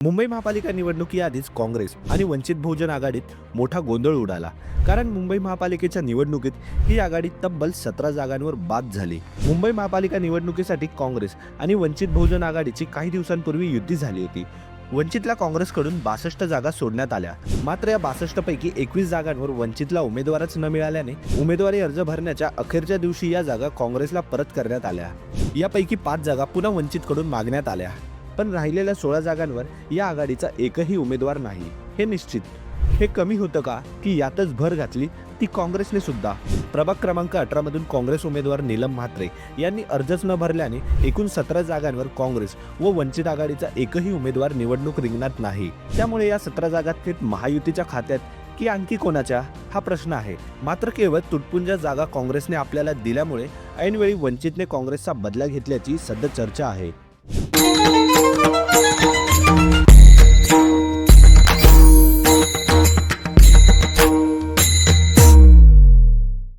मुंबई महापालिका निवडणुकीआधीच काँग्रेस आणि वंचित बहुजन आघाडीत मोठा गोंधळ उडाला. कारण मुंबई महापालिकेच्या निवडणुकीत ही आघाडी तब्बल 17 जागांवर बाद झाली. मुंबई महापालिका निवडणुकीसाठी काँग्रेस आणि वंचित बहुजन आघाडीची काही दिवसांपूर्वी युती झाली होती. वंचितला काँग्रेसकडून 62 जागा सोडण्यात आल्या. मात्र या 62 पैकी 21 जागांवर वंचितला उमेदवारच न मिळाल्याने उमेदवारी अर्ज भरण्याच्या अखेरच्या दिवशी या जागा काँग्रेसला परत करण्यात आल्या. यापैकी 5 जागा पुन्हा वंचितकडून मागण्यात आल्या. पण राहिलेल्या 16 जागांवर या आघाडीचा एकही उमेदवार नाही हे निश्चित. हे कमी होतं का की यातच भर घातली ती काँग्रेसने सुद्धा. प्रभाग क्रमांक 18 मधून काँग्रेस उमेदवार नीलम म्हात्रे यांनी अर्जच न भरल्याने एकूण 17 जागांवर काँग्रेस व वंचित आघाडीचा एकही उमेदवार निवडणूक रिंगणात नाही. त्यामुळे या 17 जागा थेट महायुतीच्या खात्यात की आणखी कोणाच्या हा प्रश्न आहे. मात्र केवळ तुटपुंज्या जागा काँग्रेसने आपल्याला दिल्यामुळे ऐनवेळी वंचितने काँग्रेसचा बदला घेतल्याची सध्या चर्चा आहे.